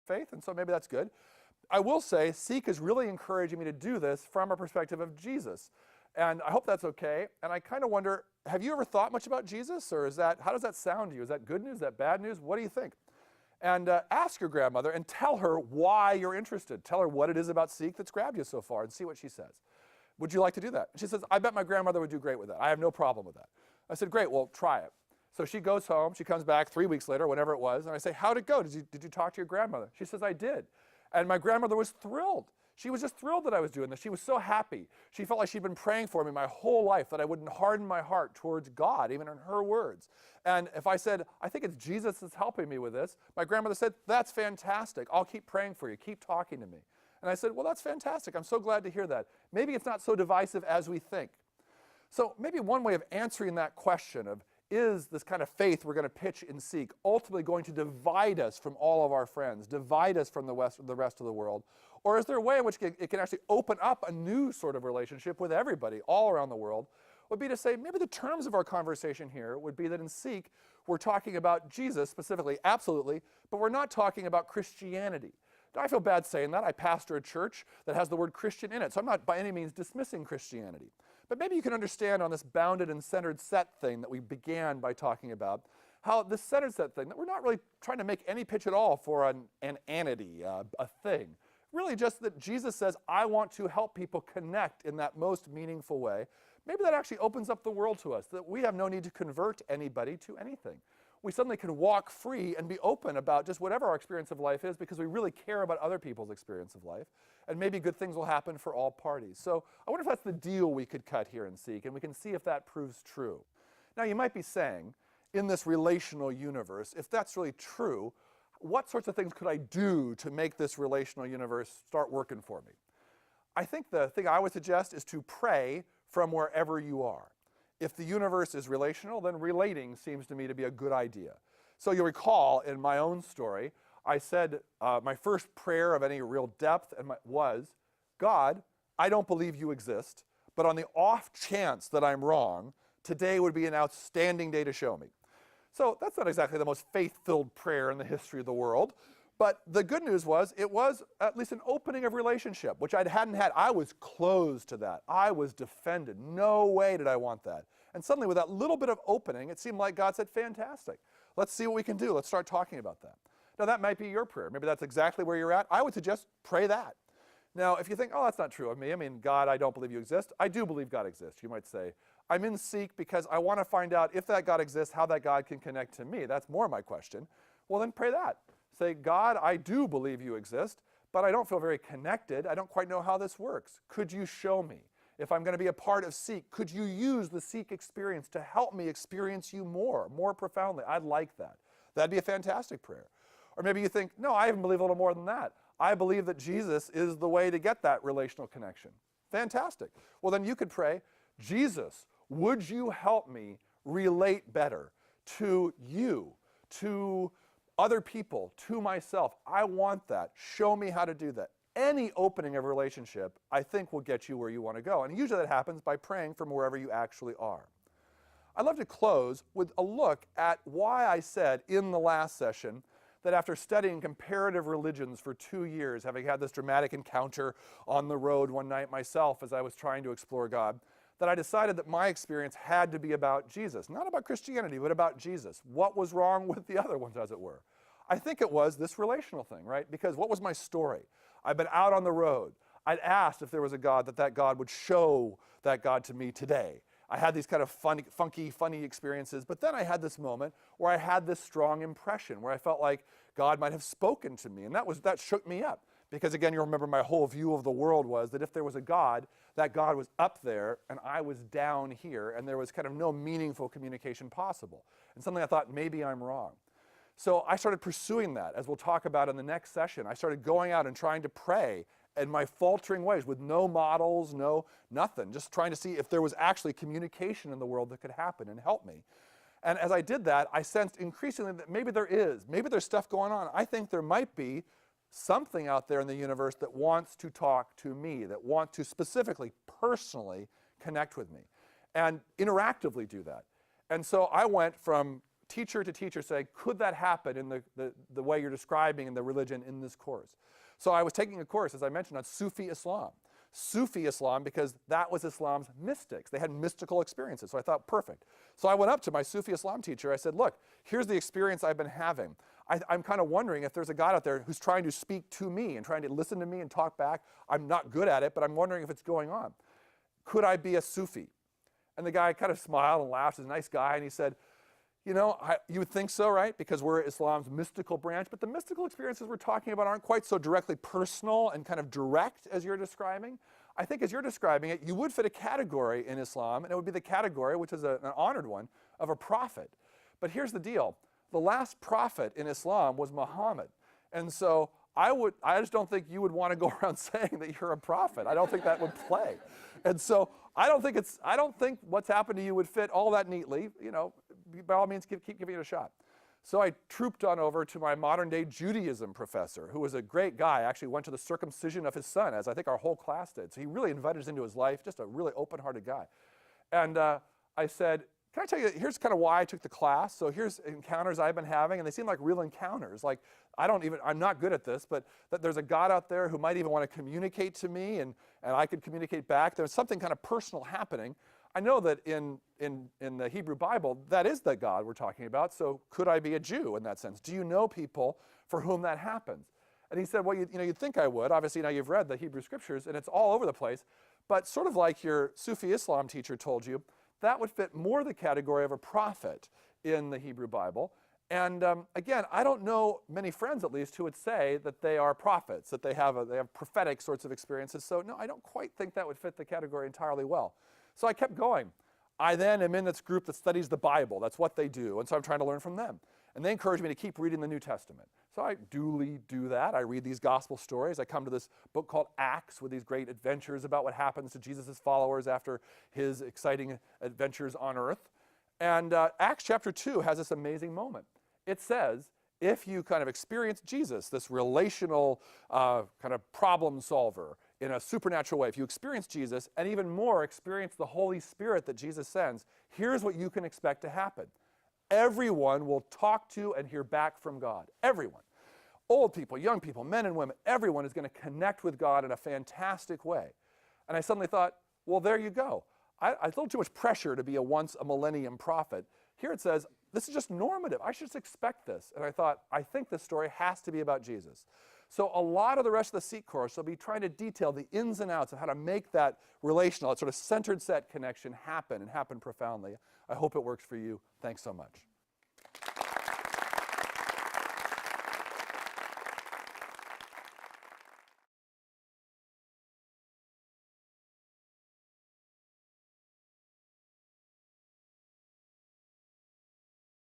faith, and so maybe that's good. I will say Seek is really encouraging me to do this from a perspective of Jesus. And I hope that's okay. And I kind of wonder, have you ever thought much about Jesus? Or how does that sound to you? Is that good news? Is that bad news? What do you think? And ask your grandmother and tell her why you're interested. Tell her what it is about Seek that's grabbed you so far and see what she says. Would you like to do that? She says, I bet my grandmother would do great with that. I have no problem with that. I said, great, well, try it. So she goes home. She comes back 3 weeks later, whenever it was. And I say, how'd it go? Did you talk to your grandmother? She says, I did. And my grandmother was thrilled. She was just thrilled that I was doing this. She was so happy. She felt like she'd been praying for me my whole life, that I wouldn't harden my heart towards God, even in her words. And if I said, I think it's Jesus that's helping me with this, my grandmother said, that's fantastic. I'll keep praying for you. Keep talking to me. And I said, well, that's fantastic. I'm so glad to hear that. Maybe it's not so divisive as we think. So maybe one way of answering that question of, is this kind of faith we're going to pitch and seek ultimately going to divide us from all of our friends, divide us from the rest of the world? Or is there a way in which it can actually open up a new sort of relationship with everybody all around the world? Would be to say maybe the terms of our conversation here would be that in Seek, we're talking about Jesus specifically, absolutely, but we're not talking about Christianity. Now, I feel bad saying that. I pastor a church that has the word Christian in it, so I'm not by any means dismissing Christianity. But maybe you can understand on this bounded and centered set thing that we began by talking about, how this centered set thing, that we're not really trying to make any pitch at all for an entity, a thing. Really just that Jesus says, I want to help people connect in that most meaningful way. Maybe that actually opens up the world to us, that we have no need to convert anybody to anything. We suddenly can walk free and be open about just whatever our experience of life is because we really care about other people's experience of life. And maybe good things will happen for all parties. So I wonder if that's the deal we could cut here and Seek, and we can see if that proves true. Now you might be saying, in this relational universe, if that's really true, what sorts of things could I do to make this relational universe start working for me? I think the thing I would suggest is to pray from wherever you are. If the universe is relational, then relating seems to me to be a good idea. So you'll recall in my own story, I said my first prayer of any real depth was, God, I don't believe you exist, but on the off chance that I'm wrong, today would be an outstanding day to show me. So that's not exactly the most faith-filled prayer in the history of the world, but the good news was it was at least an opening of relationship, which I hadn't had. I was closed to that. I was defended. No way did I want that. And suddenly with that little bit of opening, it seemed like God said, fantastic. Let's see what we can do. Let's start talking about that. Now that might be your prayer. Maybe that's exactly where you're at. I would suggest pray that. Now if you think, oh, that's not true of me. I mean, God, I don't believe you exist. I do believe God exists. You might say, I'm in Seek because I want to find out if that God exists, how that God can connect to me. That's more my question. Well, then pray that. Say, God, I do believe you exist, but I don't feel very connected. I don't quite know how this works. Could you show me? If I'm going to be a part of Seek, could you use the Seek experience to help me experience you more profoundly? I'd like that. That'd be a fantastic prayer. Or maybe you think, no, I even believe a little more than that. I believe that Jesus is the way to get that relational connection. Fantastic. Well, then you could pray, Jesus, would you help me relate better to you, to other people, to myself? I want that. Show me how to do that. Any opening of a relationship, I think, will get you where you want to go. And usually that happens by praying from wherever you actually are. I'd love to close with a look at why I said in the last session that after studying comparative religions for 2 years, having had this dramatic encounter on the road one night myself as I was trying to explore God, that I decided that my experience had to be about Jesus. Not about Christianity, but about Jesus. What was wrong with the other ones, as it were? I think it was this relational thing, right? Because what was my story? I've been out on the road. I'd asked if there was a God, that God would show that God to me today. I had these kind of funny experiences, but then I had this moment where I had this strong impression, where I felt like God might have spoken to me, and that shook me up. Because again, you remember my whole view of the world was that if there was a God, that God was up there and I was down here, and there was kind of no meaningful communication possible. And suddenly I thought, maybe I'm wrong. So I started pursuing that, as we'll talk about in the next session. I started going out and trying to pray in my faltering ways with no models, nothing, just trying to see if there was actually communication in the world that could happen and help me. And as I did that, I sensed increasingly that maybe there's stuff going on. I think there might be something out there in the universe that wants to talk to me, that wants to specifically, personally connect with me and interactively do that. And so I went from teacher to teacher saying, could that happen in the way you're describing in the religion in this course? So I was taking a course, as I mentioned, on Sufi Islam. Sufi Islam, because that was Islam's mystics. They had mystical experiences, so I thought, perfect. So I went up to my Sufi Islam teacher. I said, look, here's the experience I've been having. I'm kind of wondering if there's a God out there who's trying to speak to me and trying to listen to me and talk back. I'm not good at it, but I'm wondering if it's going on. Could I be a Sufi? And the guy kind of smiled and laughed. He's a nice guy, and he said, you know, you would think so, right? Because we're Islam's mystical branch, but the mystical experiences we're talking about aren't quite so directly personal and kind of direct as you're describing. I think as you're describing it, you would fit a category in Islam, and it would be the category, which is an honored one, of a prophet. But here's the deal. The last prophet in Islam was Muhammad. And so I just don't think you would want to go around saying that you're a prophet. I don't think that would play. And so I don't think what's happened to you would fit all that neatly. You know, by all means, keep giving it a shot. So I trooped on over to my modern-day Judaism professor, who was a great guy. Actually went to the circumcision of his son, as I think our whole class did. So he really invited us into his life, just a really open-hearted guy. And I said, can I tell you, here's kind of why I took the class. So here's encounters I've been having, and they seem like real encounters. Like, I'm not good at this, but that there's a God out there who might even want to communicate to me, and I could communicate back. There's something kind of personal happening. I know that in the Hebrew Bible, that is the God we're talking about, so could I be a Jew in that sense? Do you know people for whom that happens? And he said, well, you'd think I would. Obviously, now you've read the Hebrew Scriptures, and it's all over the place. But sort of like your Sufi Islam teacher told you, that would fit more the category of a prophet in the Hebrew Bible. And again, I don't know many friends, at least, who would say that they are prophets, that they have prophetic sorts of experiences. So no, I don't quite think that would fit the category entirely well. So I kept going. I then am in this group that studies the Bible. That's what they do. And so I'm trying to learn from them. And they encourage me to keep reading the New Testament. So I duly do that. I read these gospel stories. I come to this book called Acts with these great adventures about what happens to Jesus' followers after his exciting adventures on earth. And Acts chapter 2 has this amazing moment. It says, if you kind of experience Jesus, this relational kind of problem solver in a supernatural way, if you experience Jesus and even more experience the Holy Spirit that Jesus sends, here's what you can expect to happen. Everyone will talk to and hear back from God. Everyone. Old people, young people, men and women, everyone is going to connect with God in a fantastic way. And I suddenly thought, well, there you go. I a little too much pressure to be once a millennium prophet. Here it says, this is just normative. I should just expect this. And I thought, I think this story has to be about Jesus. So a lot of the rest of the Seek course will be trying to detail the ins and outs of how to make that relational, that sort of centered set connection happen and happen profoundly. I hope it works for you. Thanks so much.